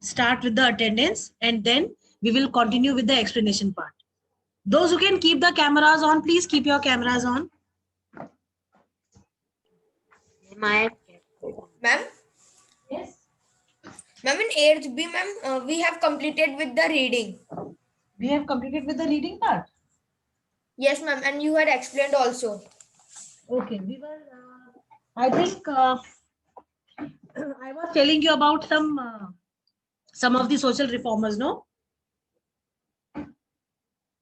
start with the attendance and then we will continue with the explanation part. Those who can keep the cameras on, please keep your cameras on. Ma'am? Yes. Ma'am, in 8th B, ma'am, we have completed with the reading. We have completed with the reading part. Yes, ma'am, and you had explained also. Okay, we were, I think I was telling you about some of the social reformers, no?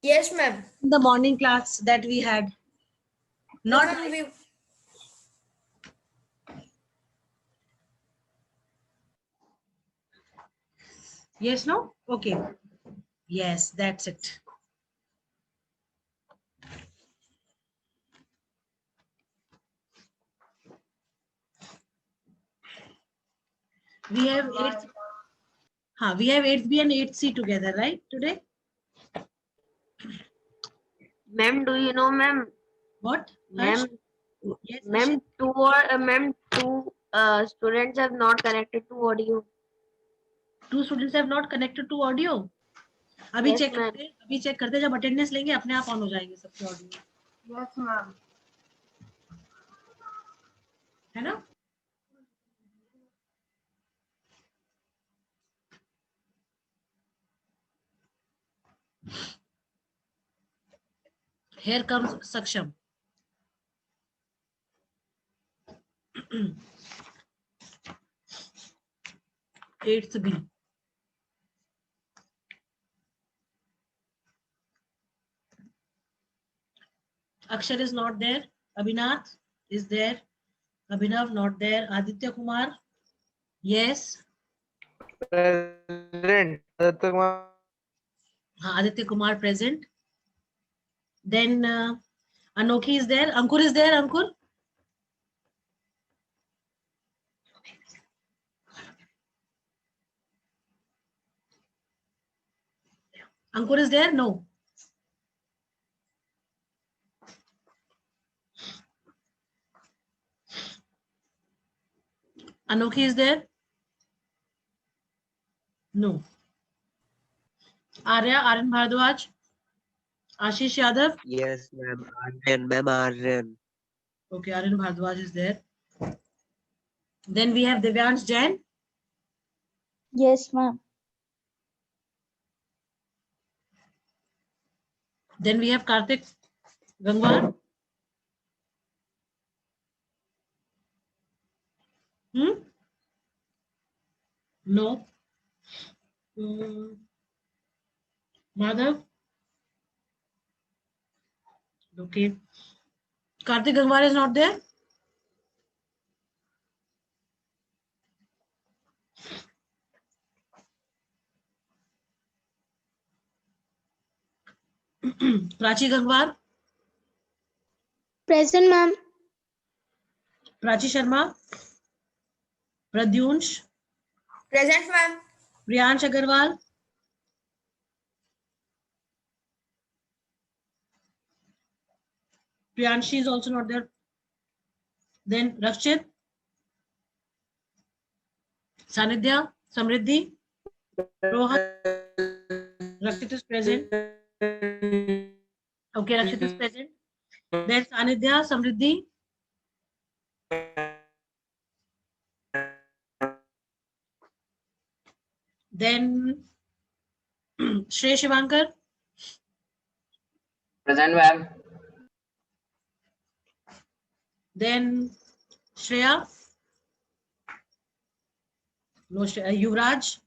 Yes, ma'am. In the morning class that we had. No, Not ma'am, we... yes, no? Okay. Yes, that's it. We have 8th, we have 8th B and 8th C together, right? Today? Ma'am, do you know, ma'am? What? Ma'am, Yes, ma'am, two students have not connected to audio. 2 students have not connected to audio. अभी Yes, check ma'am. करते, अभी check करते, जब attendance लेंगे अपने आप on हो जाएंगे सबके ऑडियो. Yes, ma'am. है ना? Here comes Saksham. Eighth B. Akshar is not there. Abhinath is there. Abhinav not there. Aditya Kumar. Yes. Present. Aditya Kumar present. Then Anokhi is there. Ankur is there. Ankur. Ankur is there? No. Anokhi is there? No. Arya, Aryan Bhardwaj. Ashish Yadav. Yes, ma'am. Aryan, ma'am, Aryan. Okay, Aryan Bhardwaj is there. Then we have Divyansh Jain. Yes, ma'am. Then we have Karthik Gangwar. No. Madhav. Okay. Karthik Gangwar is not there. Prachi Gangwar. Present, ma'am. Prachi Sharma. Pradyunsh. Present, ma'am. Priyansh Agarwal. Priyanshi is also not there. Then Rakshit. Sanidhya. Samriddhi. Rohan. Rakshit is present. Okay, Rakshit is present. Then Sanidhya, Samriddhi. Then Shrey Shivankar. Present, ma'am. Then Shreya. No, Shreya. Yuvraj.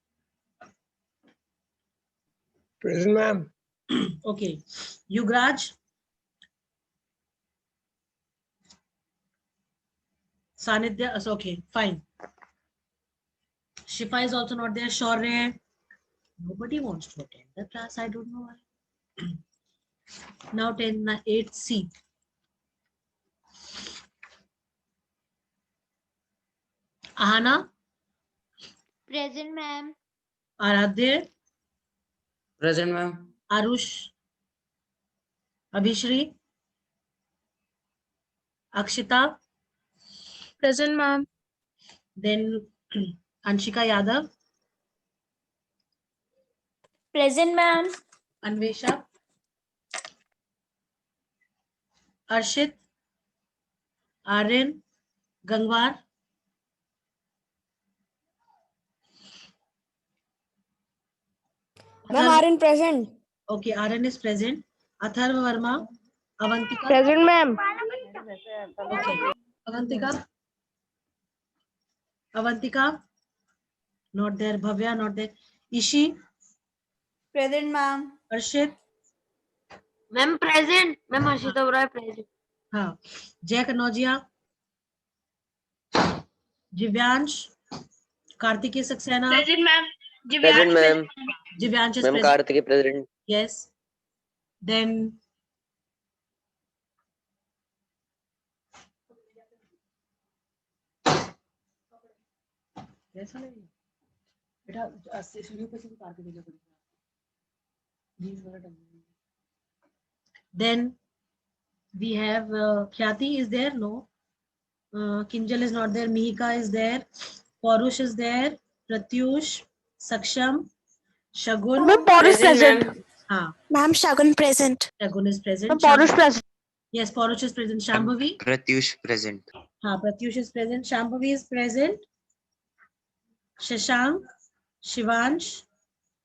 Present, ma'am. Okay. Yugraj. Sanidhya. Okay, fine. Shifa is also not there. Shaurya. Nobody wants to attend the class. I don't know why. Now 8C. Ahana. Present, ma'am. Aradhya. Present, ma'am. Arush. Abhishri. Akshita. Present, ma'am. Then Anshika Yadav. Present, ma'am. Anvesha, Arshit, Aryan, Gangwar, Ma'am, Aryan present. Okay, Aryan is present. Atharva Verma, Avantika. Present, ma'am. Okay, Avantika. Avantika, not there. Bhavya, not there. Ishi, Present, ma'am. Arshit, Ma'am present. Ma'am Harshita Bora present. हाँ, Jay Kanojia, Jivyansh, Kartikeya Saxena. Present, ma'am. Present, ma'am. Jivyansh is Ma'am, present. Karthik present. Yes. Then ऐसा नहीं बेटा सीढ़ियों पे से उतार के भेजो जीन्स वाला टंगा then we have Khyati is there no Kinjal is not there Mihika is there Paurush is there Pratyush Saksham Shagun Ma'am, Parush present. हाँ Ma'am, Shagun present. Shagun is present Ma'am, Parush Shambhavi- present. yes Paurush is present Shambhavi Pratyush present. हाँ Pratyush is present Shambhavi is present Shashank Shivansh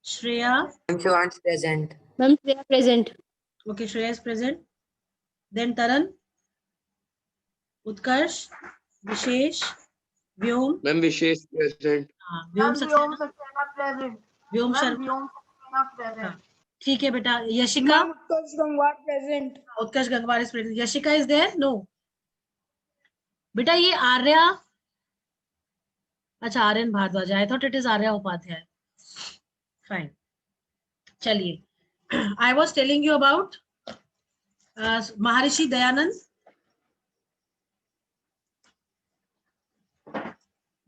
Shreya Shivansh present. Ma'am, they are present. okay Shreya is present then Taran Utkarsh Vishesh Vyom Ma'am, Vishesh present. Vyom Saxena Vyom Sharma हाँ, ठीक है बेटा Yashika Utkarsh Gangwar present. Utkarsh Gangwar is present Yashika is there no बेटा ये आर्या अच्छा Aryan Bhardwaj I thought it is Arya Upadhyay fine चलिए I was telling you about Maharshi Dayanand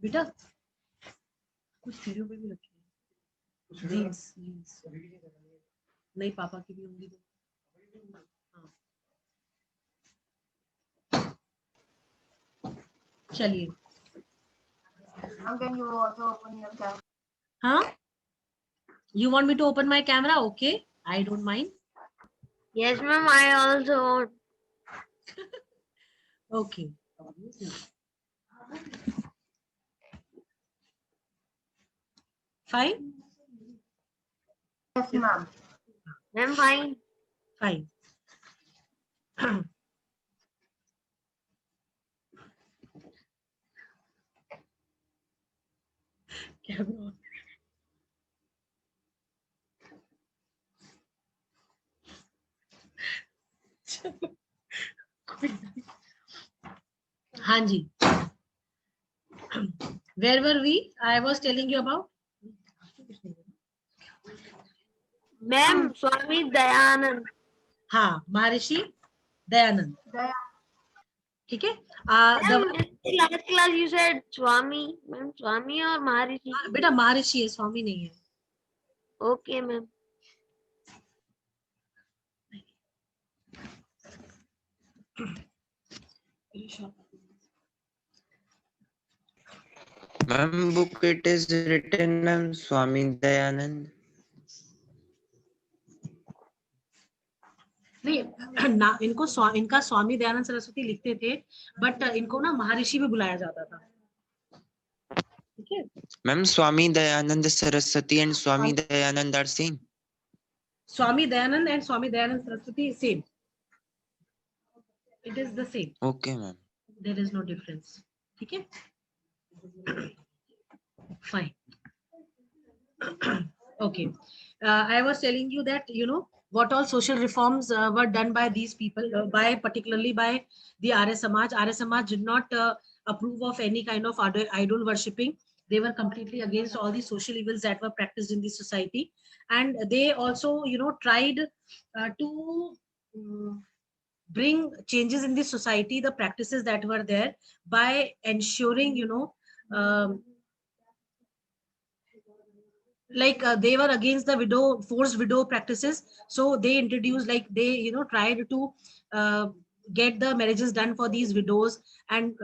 बेटा कुछ सीढ़ियों पे भी रखी है जीन्स जीन्स नहीं पापा की भी होंगी तो हाँ चलिए हाँ you want me to open my camera okay I don't mind Yes, ma'am. I also want. okay fine Ma'am, fine. fine camera on. हाँ जी where were we I was telling you about Ma'am, Swami Dayanand. हाँ महर्षि दयानंद ठीक है Ma'am, in last class you said Swami. Ma'am, Swami or Maharishi? बेटा महर्षि है स्वामी नहीं है Okay, ma'am. Ma'am, book it is written, ma'am, Swami Dayanand. नहीं ना इनको इनका स्वामी दयानंद सरस्वती लिखते थे बट इनको ना महर्षि भी बुलाया जाता था ठीक है Ma'am, Swami Dayanand Saraswati and Swami Dayanand are same. Swami Dayanand and Swami Dayanand Saraswati same it is the same Okay, ma'am. There is no difference ठीक है fine okay I was telling you that you know what all social reforms were done by these people by particularly by the Arya Samaj did not approve of any kind of idol worshipping they were completely against all the social evils that were practiced in the society and they also you know tried to bring changes in the society the practices that were there by ensuring you know like they were against the forced widow practices so they introduced like they you know tried to get the marriages done for these widows and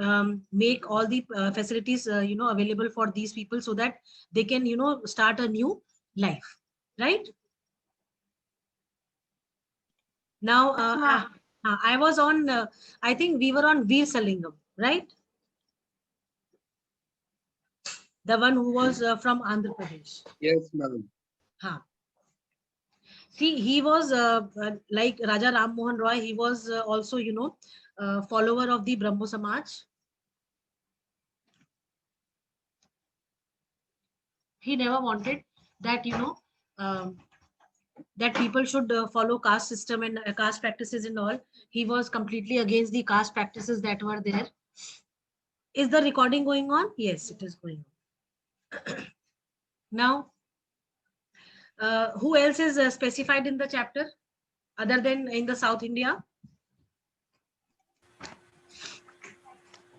make all the facilities you know available for these people so that they can you know start a new life right Now, I was on, I think we were on Veer Salingam, right? The one who was from Andhra Pradesh. Yes, ma'am. Huh. See, he was like Raja Ram Mohan Roy. He was also, follower of the Brahmo Samaj. He never wanted that, that people should follow caste system and caste practices and all. He was completely against the caste practices that were there. Is the recording going on? Yes, it is going on. Now, who else is specified in the chapter other than in the South India?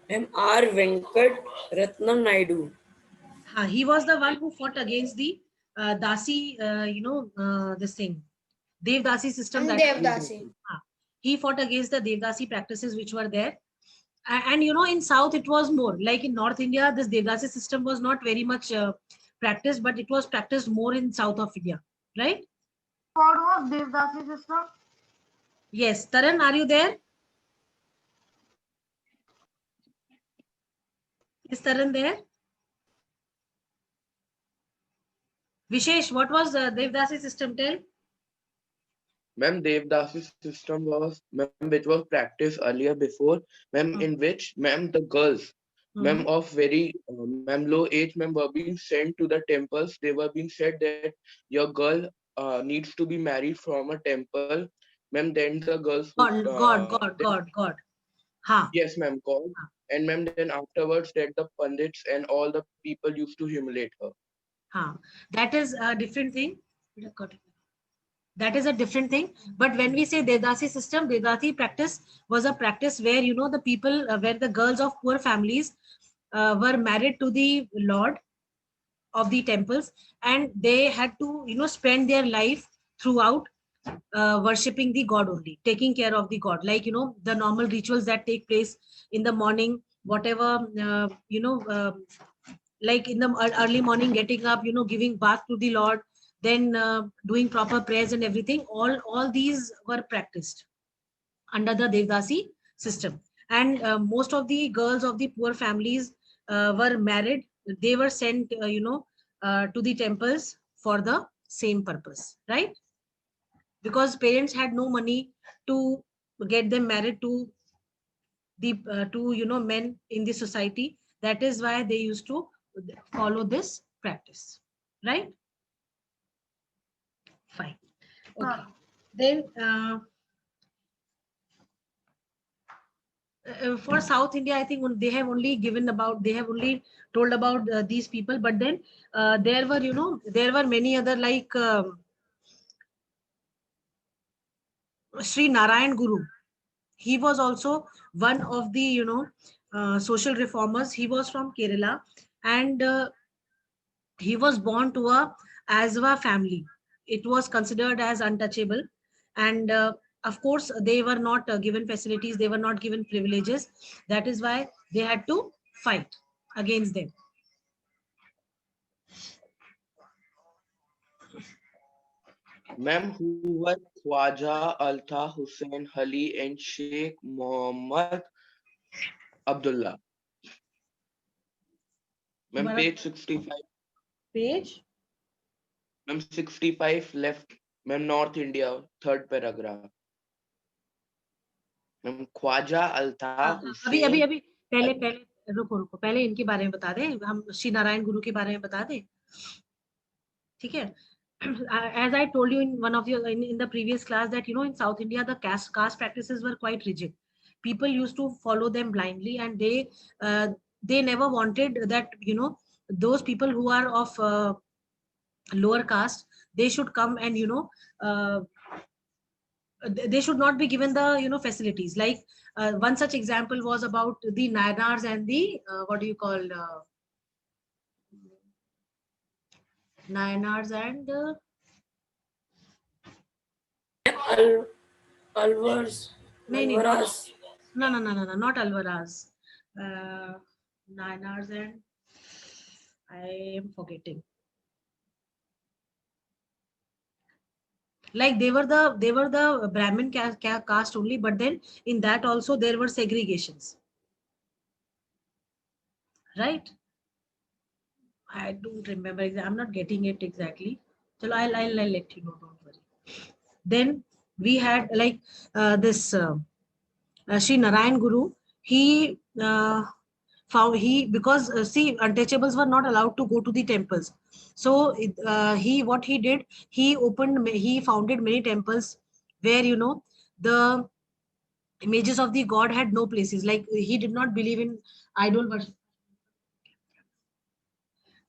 R. Venkat Ratnam Naidu. He was the one who fought against the Dasi, this thing, Devdasi system. And That Devdasi. he fought against the Devdasi practices which were there. And in South it was more like in North India. This Devdasi system was not very much practiced, but it was practiced more in South of India, right? What was Devdasi system? Yes, Taran, are you there? Is Taran there? Vishesh, what was Devdasi system? Tell. Ma'am, Devdasi system was, ma'am, which was practiced earlier before, ma'am, in which, ma'am, the girls, ma'am, of very, ma'am, low age, ma'am, were being sent to the temples. They were being said that your girl needs to be married from a temple. Ma'am, then the girls would, God. Ha. yes, ma'am, God. And ma'am, then afterwards that the pandits and all the people used to humiliate her. That is a different thing. That is a different thing. But when we say Devdasi system, Devdasi practice was a practice where, the people, where the girls of poor families were married to the Lord of the temples, and they had to, spend their life throughout worshipping the God only, taking care of the God, like, the normal rituals that take place in the morning, whatever, like in the early morning, getting up, giving bath to the Lord, then doing proper prayers and everything. All these were practiced under the Devdasi system. And most of the girls of the poor families were married. They were sent, to the temples for the same purpose, right? Because parents had no money to get them married to the men in the society. That is why they used to follow this practice, right? Fine. Okay. Then for South India, I think they have only told about these people. But then there were many other, like Sri Narayan Guru. He was also one of the social reformers. He was from Kerala, and he was born to a Asva family. It was considered as untouchable, and of course they were not given facilities, they were not given privileges. That is why they had to fight against them. Ma'am, who were Khwaja Alta Hussain Ali and Sheikh Muhammad Abdullah. Ma'am, page 65. Page? Ma'am, 65 left. Ma'am, North India, third paragraph. Ma'am, Khwaja Alta अभी Hussain. पहले रुको पहले इनके बारे में बता दें, हम श्री नारायण गुरु के बारे में बता दें, ठीक है? As I told you in one of your in the previous class that in South India the caste practices were quite rigid. People used to follow them blindly, and they never wanted that those people who are of lower caste, they should come and they should not be given the facilities. Like one such example was about the Nayanars and the what do you call Nayanars and Alvars. Alvaras. No, not Alvaras. Nayanars and I am forgetting. Like they were the Brahmin caste only, but then in that also there were segregations, right? I don't remember. I'm not getting it exactly. So I'll let you know. Don't worry. Then we had like this Sri Narayan Guru. He found because see, untouchables were not allowed to go to the temples. So what he did, he founded many temples where the images of the god had no places. Like he did not believe in idol worship.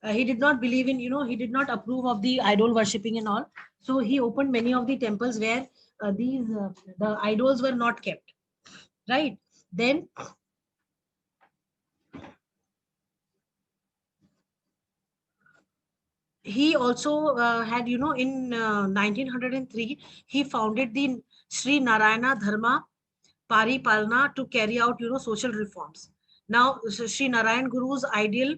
He did not believe in, he did not approve of the idol worshipping and all. So he opened many of the temples where the idols were not kept, right? Then he also had, in 1903, he founded the Sri Narayana Dharma Paripalana to carry out, social reforms. Now, Sri Narayan Guru's ideal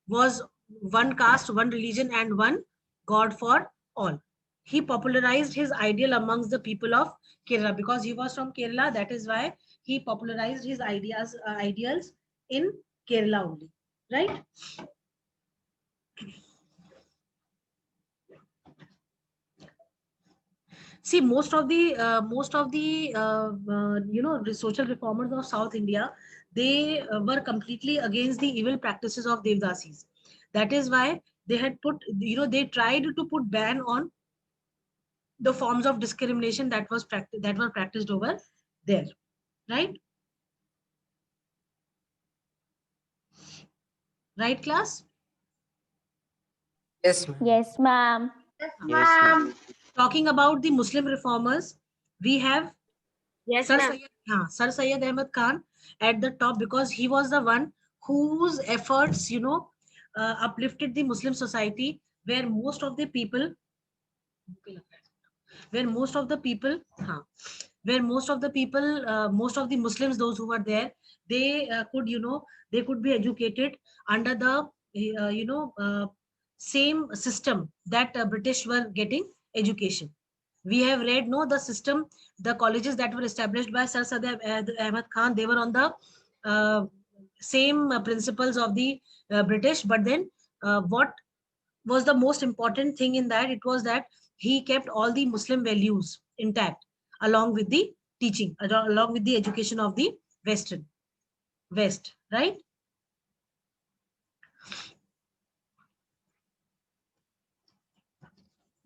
was one caste, one religion, and one God for all. He popularized his ideal amongst the people of Kerala because he was from Kerala. That is why he popularized his ideals in Kerala only, right? See, most of the social reformers of South India, they were completely against the evil practices of Devdasis. That is why they had put, they tried to put ban on the forms of discrimination that were practiced over there, right? Right, class? Yes, ma'am. Yes, ma'am. Yes, Yes, ma'am. Talking about the Muslim reformers, we have Yes, Sir ma'am. Syed, Sir Syed Ahmad Khan at the top because he was the one whose efforts, uplifted the Muslim society, where most of the people, where most of the people, where most of the Muslims, those who were there, they they could be educated under the same system that British were getting education. We have read, no, the system, the colleges that were established by Sir Syed Ahmad Khan, they were on the same principles of the British, but then what was the most important thing in that? It was that he kept all the Muslim values intact along with the teaching, along with the education of the West, right?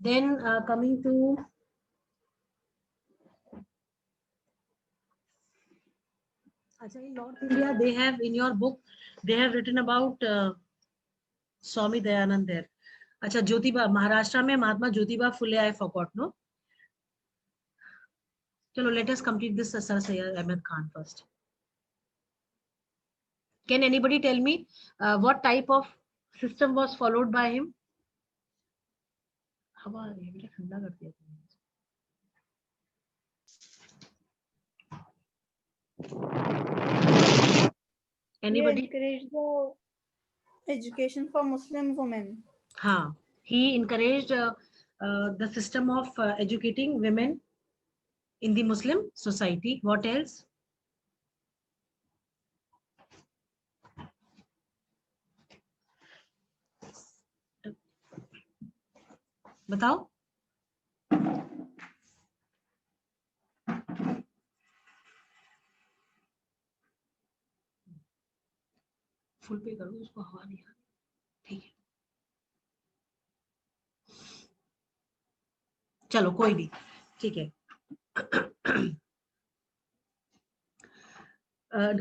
Then coming to in North India, they have, in your book, they have written about Swami Dayanand there. Acha, Jyotiba, Maharashtra mein Mahatma Jyotiba Phule, I forgot, no? Chalo, let us complete this Sir Syed Ahmed Khan first. Can anybody tell me what type of system was followed by him? Anybody? He encouraged the education for Muslim women. He encouraged the system of educating women in the Muslim society. What else? बताओ. Full पे करो, उसको हवा नहीं आ रही. ठीक है, चलो कोई नहीं, ठीक है.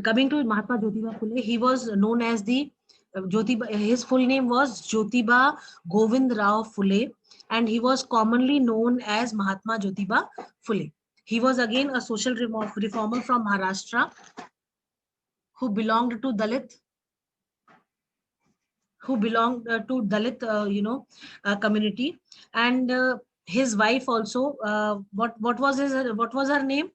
Coming to Mahatma Jyotiba Phule, he was known as the Jyotiba. His full name was Jyotiba Govind Rao Phule, and he was commonly known as Mahatma Jyotiba Phule. He was again a social reformer from Maharashtra who belonged to Dalit, community, and his wife also. What was her name?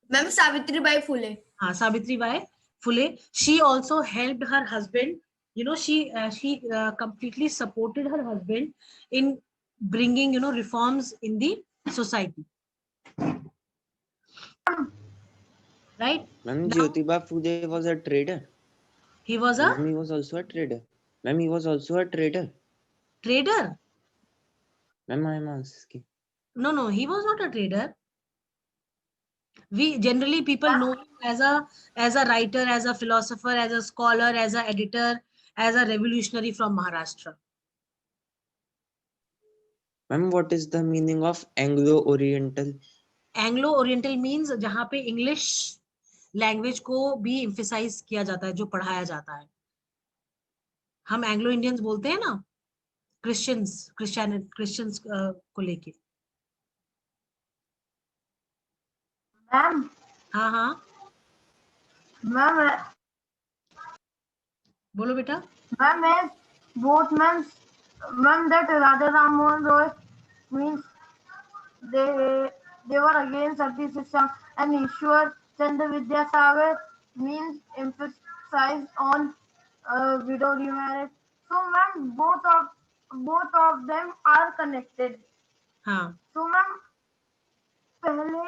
Ma'am, Savitribai Phule. Savitribai Phule. She also helped her husband. She completely supported her husband in bringing reforms in the society. Right? Ma'am, Now- Jyotiba Phule was a trader. He was a Ma'am, he was also a trader. Ma'am, he was also a trader. trader. Ma'am, I am asking. No, he was not a trader. We generally people know him as a writer, as a philosopher, as a scholar, as a editor, as a revolutionary from Maharashtra. Ma'am, what is the meaning of Anglo-Oriental? Anglo oriental means जहां पे English language को भी emphasise किया जाता है, जो पढ़ाया जाता है. हम एंग्लो इंडियंस बोलते हैं ना, क्रिश्चियंस को लेके. मैम हाँ हाँ मैम बोलो बेटा. Ma'am both ma'am that Raja Ram Mohan Roy means they were against sati system, and Ishwar Chandra Vidyasagar means emphasized on widow remarriage. So ma'am, both of them are connected. हाँ So ma'am, पहले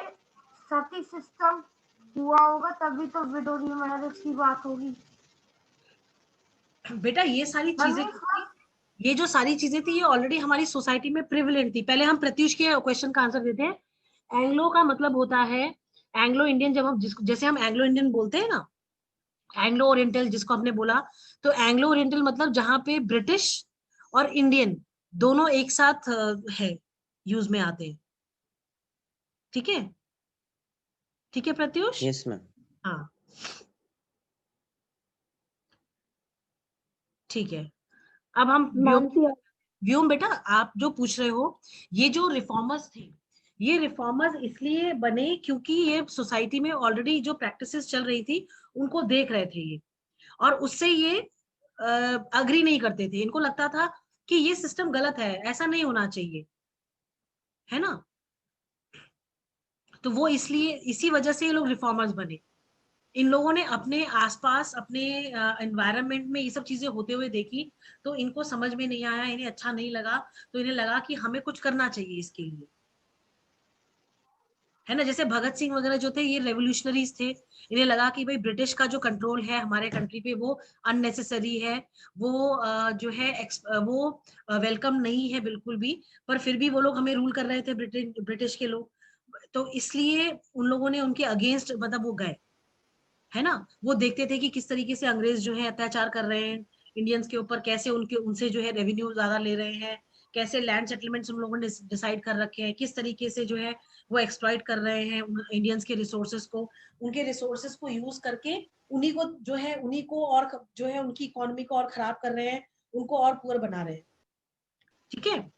सती system हुआ होगा तभी तो window remarriage की बात होगी. बेटा, ये सारी चीजें, ये जो सारी चीजें थी, ये ऑलरेडी हमारी सोसाइटी में प्रिविलेंट थी. पहले हम प्रत्युष के क्वेश्चन का आंसर देते हैं. एंग्लो का मतलब होता है एंग्लो इंडियन. जब हम जैसे हम एंग्लो इंडियन बोलते हैं ना, एंग्लो ओरिएंटल जिसको आपने बोला, तो एंग्लो ओरिएंटल मतलब जहां पे ब्रिटिश और इंडियन दोनों एक साथ है, यूज में आते हैं. ठीक है, ठीक है प्रत्युष. Yes, ma'am. हाँ ठीक है. अब हम व्योम बेटा, आप जो पूछ रहे हो, ये जो रिफॉर्मर्स थे, ये रिफॉर्मर्स इसलिए बने क्योंकि ये सोसाइटी में ऑलरेडी जो प्रैक्टिसेस चल रही थी उनको देख रहे थे ये, और उससे ये अग्री नहीं करते थे. इनको लगता था कि ये सिस्टम गलत है, ऐसा नहीं होना चाहिए, है ना. तो वो इसलिए, इसी वजह से ये लोग रिफॉर्मर्स बने. इन लोगों ने अपने आसपास, अपने एनवायरनमेंट में ये सब चीजें होते हुए देखी, तो इनको समझ में नहीं आया, इन्हें अच्छा नहीं लगा, तो इन्हें लगा कि हमें कुछ करना चाहिए इसके लिए, है ना. जैसे भगत सिंह वगैरह जो थे, ये रेवोल्यूशनरीज थे. इन्हें लगा कि भाई ब्रिटिश का जो कंट्रोल है हमारे कंट्री पे वो अननेसेसरी है, वो जो है वो वेलकम नहीं है बिल्कुल भी. पर फिर भी वो लोग हमें रूल कर रहे थे, ब्रिटिश के लोग. तो इसलिए उन लोगों ने उनके अगेंस्ट मतलब वो गए, है ना. वो देखते थे कि किस तरीके से अंग्रेज जो है अत्याचार कर रहे हैं इंडियंस के ऊपर, कैसे उनसे जो है रेवेन्यू ज्यादा ले रहे हैं, कैसे लैंड सेटलमेंट्स उन लोगों ने डिसाइड कर रखे हैं, किस तरीके से जो है वो एक्सप्लॉइट कर रहे हैं इंडियंस के रिसोर्सेज को. उनके रिसोर्सेज को यूज करके उन्हीं को जो है, उन्हीं को और जो है उनकी इकोनॉमी को और खराब कर रहे हैं, उनको और पुअर बना रहे हैं. ठीक है.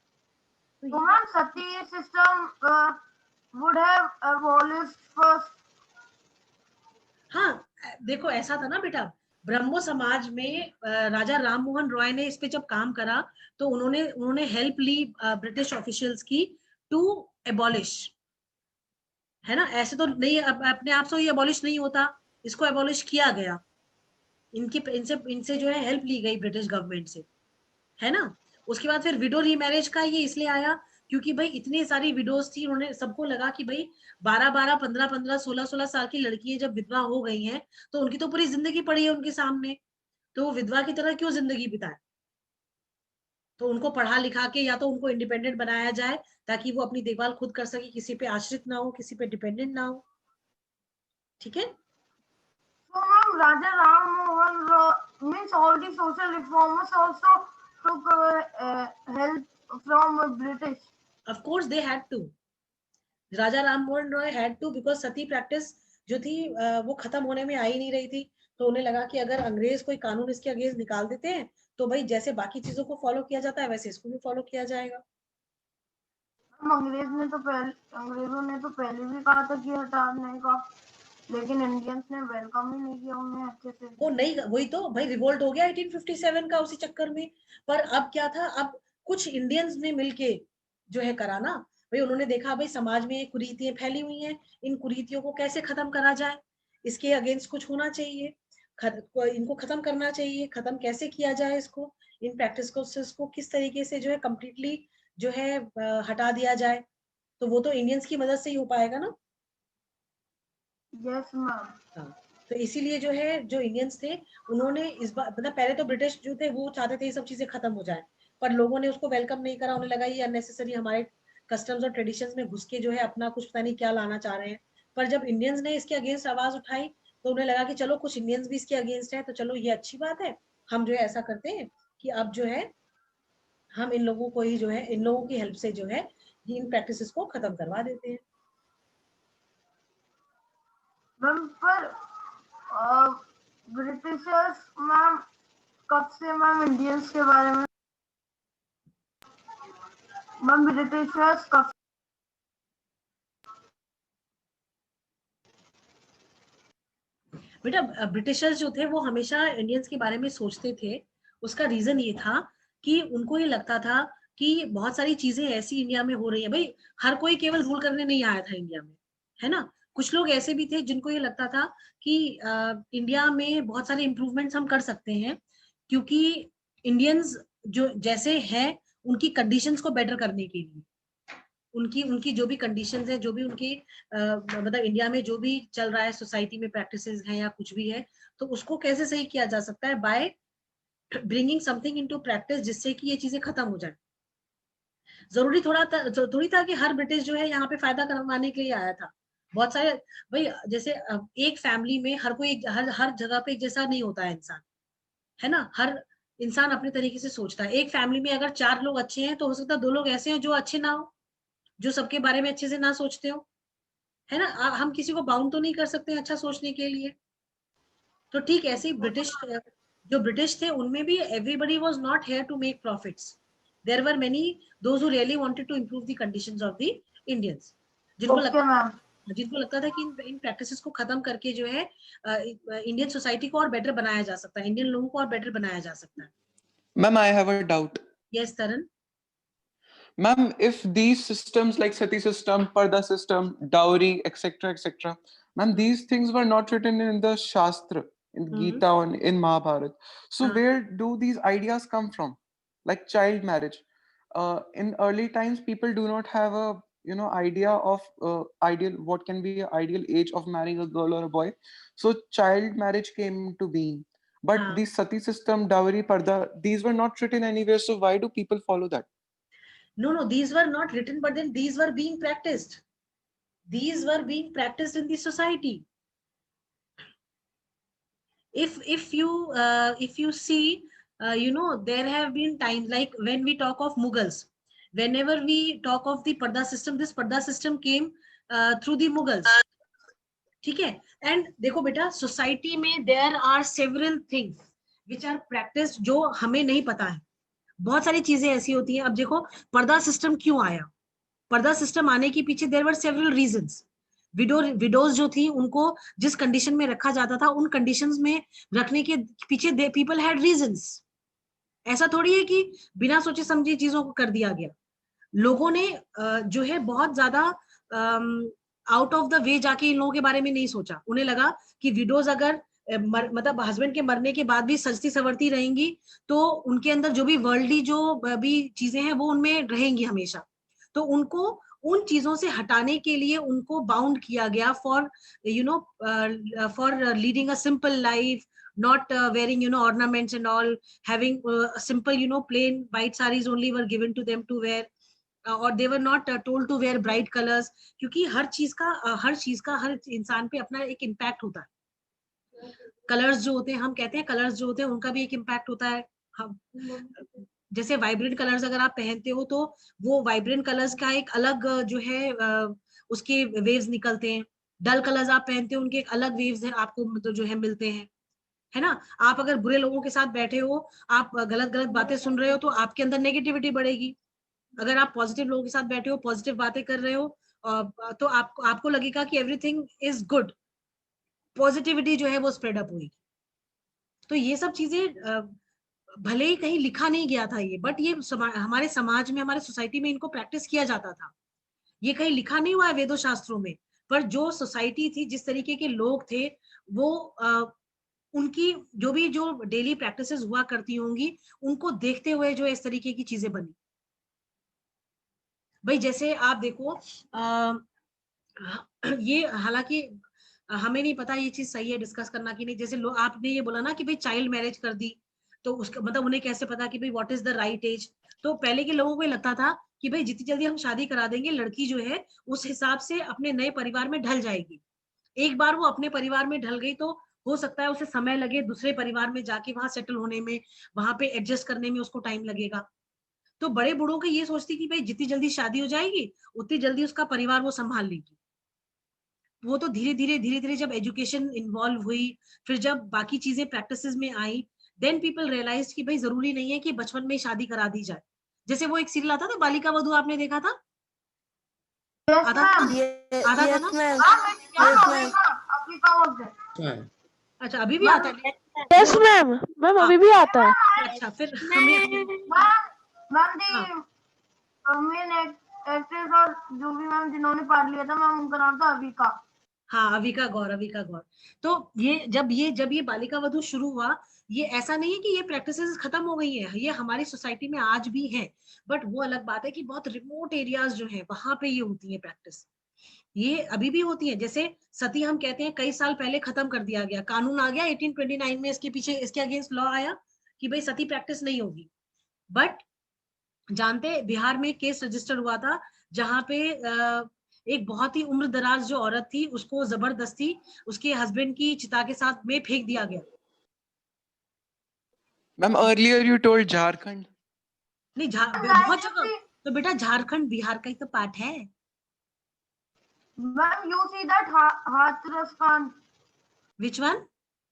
So ma'am, sati system would have abolished first. हाँ देखो, ऐसा था ना बेटा, ब्रह्मो समाज में राजा राम मोहन रॉय ने इस पे जब काम करा, तो उन्होंने हेल्प ली ब्रिटिश ऑफिशियल्स की टू एबॉलिश, है ना. ऐसे तो नहीं, अपने आप से ये एबॉलिश नहीं होता, इसको एबॉलिश किया गया. इनसे जो है हेल्प ली गई ब्रिटिश गवर्नमेंट से, है ना. उसके बाद फिर विडो रीमैरिज का ये इसलिए आया क्योंकि भाई इतनी सारी विडोज थी, उन्होंने सबको लगा कि भाई 12-12, 15-15, 16-16 साल की लड़कियां जब विधवा हो गई हैं, तो उनकी तो पूरी जिंदगी पड़ी है उनके सामने, तो वो विधवा की तरह क्यों जिंदगी बिताए. तो उनको पढ़ा लिखा के या तो उनको इंडिपेंडेंट बनाया जाए, ताकि वो अपनी देखभाल खुद कर सके, किसी पे आश्रित ना हो, किसी पे डिपेंडेंट ना हो. ठीक है. So ma'am, Raja Ram Mohan Roy means all the social reformers also took help from British. Of course they had to. Raja Ram Mohan Roy had to, because Sati practice जो थी वो खत्म होने में आ ही नहीं रही थी. तो उन्हें लगा कि अगर अंग्रेज कोई कानून इसके अगेंस्ट निकाल देते हैं, तो भाई जैसे बाकी चीजों को फॉलो किया जाता है वैसे इसको भी फॉलो किया जाएगा. अंग्रेजों ने तो पहले भी कहा था कि हटाने का, लेकिन इंडियंस ने वेलकम ही नहीं किया उन्हें अच्छे से. वो नहीं, वही तो भाई रिवोल्ट हो गया 1857 का उसी चक्कर में. पर अब क्या था, अब कुछ इंडियंस ने मिलके जो है करा ना भाई. उन्होंने देखा भाई समाज में ये कुरीतियां फैली हुई हैं, इन कुरीतियों को कैसे खत्म करा जाए, इसके अगेंस्ट कुछ होना चाहिए, इनको खत्म करना चाहिए. खत्म कैसे किया जाए इसको, इन प्रैक्टिस को किस तरीके से जो है कंप्लीटली जो है हटा दिया जाए. तो वो तो इंडियंस की मदद से ही हो पाएगा ना। Yes ma'am. हाँ, तो इसीलिए जो है जो इंडियंस थे उन्होंने इस बार मतलब पहले तो ब्रिटिश जो थे वो चाहते थे ये सब चीजें खत्म हो जाए, पर लोगों ने उसको वेलकम नहीं करा। उन्हें लगा ये अननेसेसरी हमारे कस्टम्स और ट्रेडिशंस में घुस के जो है अपना कुछ पता नहीं क्या लाना चाह रहे हैं। पर जब इंडियंस ने इसके अगेंस्ट आवाज उठाई तो उन्हें लगा कि चलो कुछ इंडियंस भी इसके अगेंस्ट है, तो चलो ये अच्छी बात है, हम जो है ऐसा करते हैं कि अब जो है हम इन लोगों को ही जो है इन लोगों की हेल्प से जो है ये इन प्रैक्टिसेस को खत्म करवा देते हैं। मैम पर ब्रिटिशर्स मैम कब से मैम इंडियंस के बारे में मैम ब्रिटिशर्स कब बेटा ब्रिटिशर्स जो थे वो हमेशा इंडियंस के बारे में सोचते थे। उसका रीजन ये था कि उनको ये लगता था कि बहुत सारी चीजें ऐसी इंडिया में हो रही है। भाई हर कोई केवल रूल करने नहीं आया था इंडिया में, है ना। कुछ लोग ऐसे भी थे जिनको ये लगता था कि इंडिया में बहुत सारे इम्प्रूवमेंट्स हम कर सकते हैं, क्योंकि इंडियंस जो जैसे हैं उनकी कंडीशंस को बेटर करने के लिए, उनकी उनकी जो भी कंडीशंस है, जो भी उनकी मतलब इंडिया में जो भी चल रहा है सोसाइटी में प्रैक्टिसेस हैं या कुछ भी है, तो उसको कैसे सही किया जा सकता है by bringing something into practice, जिससे कि ये चीजें खत्म हो जाए। जरूरी थोड़ी था कि हर ब्रिटिश जो है यहाँ पे फायदा करवाने के लिए आया था। बहुत सारे भाई जैसे एक फैमिली में हर कोई हर हर जगह पे एक जैसा नहीं होता है इंसान, है ना। हर इंसान अपने तरीके से सोचता है। एक फैमिली में अगर 4 लोग अच्छे हैं तो हो सकता है 2 लोग ऐसे हैं जो अच्छे ना हो, जो सबके बारे में अच्छे से ना सोचते हो, है ना। हम किसी को बाउंड तो नहीं कर सकते अच्छा सोचने के लिए। तो ठीक ऐसे ही ब्रिटिश जो ब्रिटिश थे उनमें भी everybody was not here to make profits. There were many those who really wanted to improve the conditions of the Indians, जिनको लगता था कि इन प्रैक्टिसेस को खत्म करके जो है इंडियन सोसाइटी को और बेटर बनाया जा सकता है, इंडियन लोगों को और बेटर बनाया जा सकता है। Ma'am, I have a doubt. Yes Taran. Ma'am, if these systems like Sati system, Parda system, dowry, etc., ma'am, these things were not written in the Shastra, in Gita, or in Mahabharata. So where do these ideas come from? Like child marriage. In early times, people do not have a idea of ideal what can be an ideal age of marrying a girl or a boy. So child marriage came to being. But the Sati system, dowry, Parda, these were not written anywhere. So why do people follow that? No, these were not written, but then these were being practiced. These were being practiced in the society. If you see, there have been times like when we talk of Mughals, whenever we talk of the Parda system, this Parda system came through the Mughals. ठीक है। And देखो बेटा society में there are several things which are practice जो हमें नहीं पता है। बहुत सारी चीजें ऐसी होती हैं। अब देखो पर्दा सिस्टम क्यों आया, पर्दा सिस्टम आने के पीछे there were several reasons. Widows जो थी उनको जिस कंडीशन में रखा जाता था उन कंडीशंस में रखने के पीछे पीपल हैड रीजंस। ऐसा थोड़ी है कि बिना सोचे समझे चीजों को कर दिया गया। लोगों ने जो है बहुत ज्यादा आउट ऑफ द वे जाके इन लोगों के बारे में नहीं सोचा। उन्हें लगा कि विडोज अगर मतलब हस्बैंड के मरने के बाद भी सजती सवरती रहेंगी तो उनके अंदर जो भी वर्ल्डली जो भी चीजें हैं वो उनमें रहेंगी हमेशा। तो उनको उन चीजों से हटाने के लिए उनको बाउंड किया गया for for leading a simple life, not wearing ornaments and all, having simple plain white sarees only were given to them to wear, or they were not told to wear bright colors, क्योंकि हर चीज का हर इंसान पे अपना एक impact होता है। Colours जो होते हैं, हम कहते हैं कलर्स जो होते हैं उनका भी एक इम्पैक्ट होता है। हम जैसे वाइब्रेंट कलर्स अगर आप पहनते हो तो वो वाइब्रेंट कलर्स का एक अलग जो है उसके वेव्स निकलते हैं। डल कलर्स आप पहनते हो उनके एक अलग वेव्स है आपको मतलब जो है मिलते हैं, है ना। आप अगर बुरे लोगों के साथ बैठे हो, आप गलत गलत बातें सुन रहे हो तो आपके अंदर नेगेटिविटी बढ़ेगी। अगर आप पॉजिटिव लोगों के साथ बैठे हो, पॉजिटिव बातें कर रहे हो तो आपको लगेगा कि एवरीथिंग इज गुड, पॉजिटिविटी जो है वो स्प्रेड अप होगी। तो ये सब चीजें भले ही कहीं लिखा नहीं गया था ये, बट ये हमारे समाज में हमारे सोसाइटी में इनको प्रैक्टिस किया जाता था। ये कहीं लिखा नहीं हुआ है वेदों शास्त्रों में, पर जो सोसाइटी थी, जिस तरीके के लोग थे, वो उनकी जो डेली प्रैक्टिसेस हुआ करती होंगी उनको देखते हुए जो इस तरीके की चीजें बनी। भाई जैसे आप देखो ये हालांकि हमें नहीं पता ये चीज सही है डिस्कस करना कि नहीं, जैसे लोग आपने ये बोला ना कि भाई चाइल्ड मैरिज कर दी, तो उसका मतलब उन्हें कैसे पता कि भाई what is the right age. तो पहले के लोगों को ये लगता था कि भाई जितनी जल्दी हम शादी करा देंगे लड़की जो है उस हिसाब से अपने नए परिवार में ढल जाएगी। एक बार वो अपने परिवार में ढल गई तो हो सकता है उसे समय लगे दूसरे परिवार में जाके वहां सेटल होने में, वहां पे एडजस्ट करने में उसको टाइम लगेगा। तो बड़े बूढ़ों की ये सोचती कि भाई जितनी जल्दी शादी हो जाएगी उतनी जल्दी उसका परिवार वो संभाल लेगी। वो तो धीरे धीरे जब एजुकेशन इन्वॉल्व हुई, फिर जब बाकी चीजें प्रैक्टिसेस में आई, देन पीपल रियलाइज कि भाई जरूरी नहीं है कि बचपन में शादी करा दी जाए। जैसे वो एक सीरियल आता था बालिका वधू, आपने देखा था? Yes, आता था ma'am. आता था ना? अभी का वक्त है। अच्छा अभी भी आता है? यस मैम, मैम अभी भी आता है। अच्छा फिर हमें मैम दी मेन एक्ट्रेस और जो भी मैम जिन्होंने पार्ट लिया था मैम उनका नाम था अविका। हाँ अविका गौर। तो जब ये बालिका वधू शुरू हुआ, ये ऐसा नहीं है कि ये प्रैक्टिसेस खत्म हो गई है, ये हमारी सोसाइटी में आज भी है। बट वो अलग बात है कि बहुत रिमोट एरियाज जो है वहां पे ये होती है प्रैक्टिस, ये अभी भी होती है। जैसे सती हम कहते हैं कई साल पहले खत्म कर दिया गया, कानून आ गया 1829 में, इसके पीछे इसके अगेंस्ट लॉ आया कि भाई सती प्रैक्टिस नहीं होगी। बट जानते बिहार में केस रजिस्टर हुआ था जहां पे एक बहुत ही उम्र दराज जो औरत थी उसको जबरदस्ती उसके हस्बैंड की चिता के साथ में फेंक दिया गया। Ma'am earlier you told Jharkhand. नहीं बहुत जगह तो बेटा झारखंड बिहार का ही तो पार्ट है। Ma'am you see that Hathras कांड। Which one?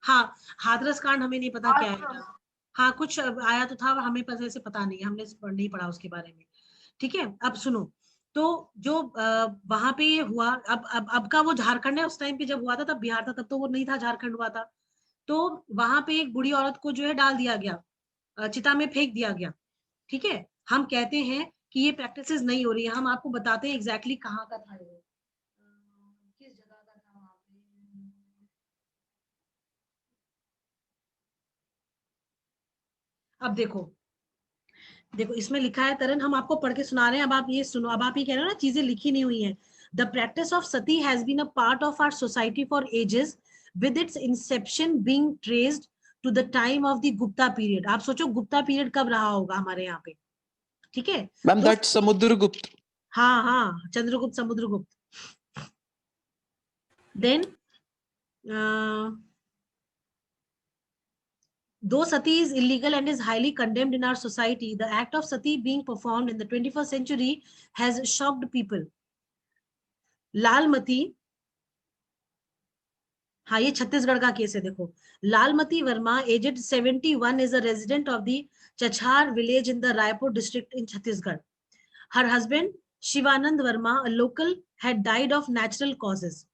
हाँ हाथरस कांड हमें नहीं पता क्या है। हाँ कुछ आया तो था, हमें वैसे पता नहीं, हमने नहीं पढ़ा उसके बारे में। ठीक है अब सुनो, तो जो वहां पे ये हुआ, अब का वो झारखंड है, उस टाइम पे जब हुआ था तब बिहार था, तब तो वो नहीं था, झारखंड हुआ था। तो वहां पे एक बूढ़ी औरत को जो है डाल दिया गया, चिता में फेंक दिया गया। ठीक है, हम कहते हैं कि ये प्रैक्टिसेस नहीं हो रही है, हम आपको बताते हैं एग्जैक्टली कहाँ का था ये, किस जगह का था वहां पे। अब देखो इसमें लिखा है तरन, हम आपको पढ़ के सुना रहे हैं, अब आप ये सुनो, अब आप ये कह रहे हो ना चीजें लिखी नहीं हुई हैं। The practice of sati has been a part of our society for ages with its inception being traced to the time of the Gupta period। आप सोचो गुप्ता पीरियड कब रहा होगा हमारे यहाँ पे। ठीक है मैम दैट समुद्रगुप्त। हाँ Chandragupta Samudragupta. Then though sati is illegal and is highly condemned in our society, the act of sati being performed in the 21st century has shocked people। Lalmati, हाँ ये छत्तीसगढ़ का केस है, देखो Lalmati Verma aged 71 is a resident of the Chachar village in the Raipur district in Chhattisgarh। Her husband Shivanand Verma, a local, had died of natural causes।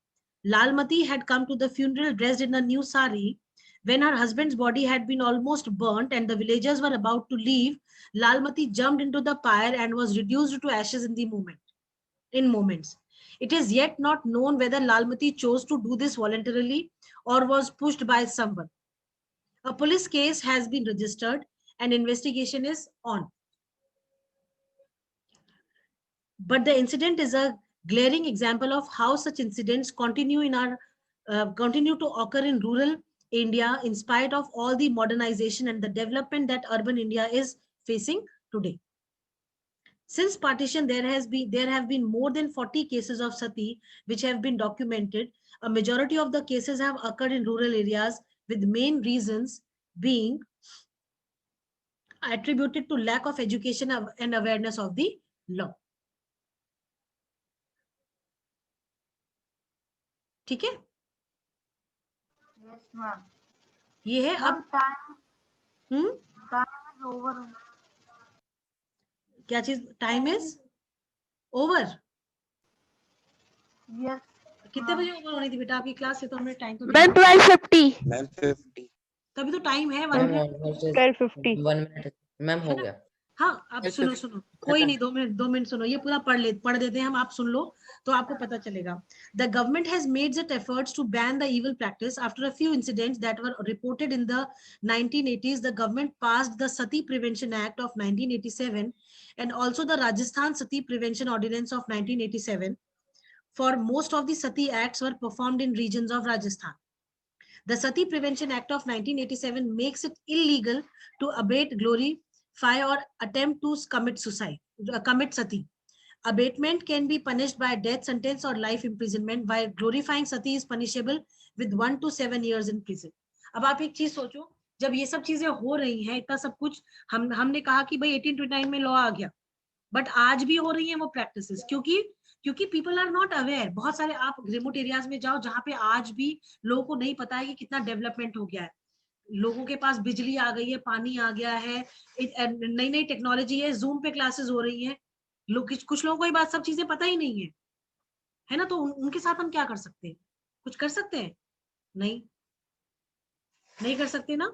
Lalmati had come to the funeral dressed in a new sari। When her husband's body had been almost burnt and the villagers were about to leave, Lalmati jumped into the pyre and was reduced to ashes in moments। It is yet not known whether Lalmati chose to do this voluntarily or was pushed by someone। A police case has been registered and investigation is on। But the incident is a glaring example of how such incidents continue to occur in rural India in spite of all the modernization and the development that urban India is facing today। Since partition, there have been more than 40 cases of sati which have been documented। A majority of the cases have occurred in rural areas, with main reasons being attributed to lack of education and awareness of the law। ठीक है, Yes, ma'am. ये है। अब Time is over। क्या चीज? Time is over? Yes। कितने बजे over होनी थी बेटा आपकी क्लास से? तो हमने टाइम तो मैम 12:50। मैम 50। तभी तो टाइम है 12:50 1 मिनट मैम हो गया। हाँ आप ऐसे सुनो सुनो, कोई नहीं, 2 मिनट सुनो, ये पूरा पढ़ देते हैं हम, आप सुन लो तो आपको पता चलेगा. The government has made its efforts to ban the evil practice. After a few incidents that were reported in the 1980s, the government passed the Sati Prevention Act of 1987 and also the Rajasthan Sati Prevention Ordinance of 1987. For most of the Sati acts were performed in regions of Rajasthan. The Sati Prevention Act of 1987 makes it illegal to abate, glorify, or attempt to commit suicide, commit sati. Abatement can be punished by death sentence or life imprisonment, while glorifying sati is punishable with 1 to 7 years in prison. अब आप एक चीज सोचो, जब ये सब चीजें हो रही हैं, इतना सब कुछ हमने कहा कि भाई 1829 में लॉ आ गया, बट आज भी हो रही है वो प्रैक्टिसेस, क्योंकि पीपल आर नॉट अवेयर. बहुत सारे आप रिमोट एरियाज में जाओ जहाँ पे आज भी लोगों को नहीं पता है कि कितना डेवलपमेंट हो गया है. लोगों के पास बिजली आ गई है, पानी आ गया है, नई नई टेक्नोलॉजी है, जूम पे क्लासेस हो रही हैं. कुछ लोगों को ये बात सब चीजें पता ही नहीं है ना. तो उनके साथ हम क्या कर सकते हैं? कुछ कर सकते हैं? नहीं कर सकते ना.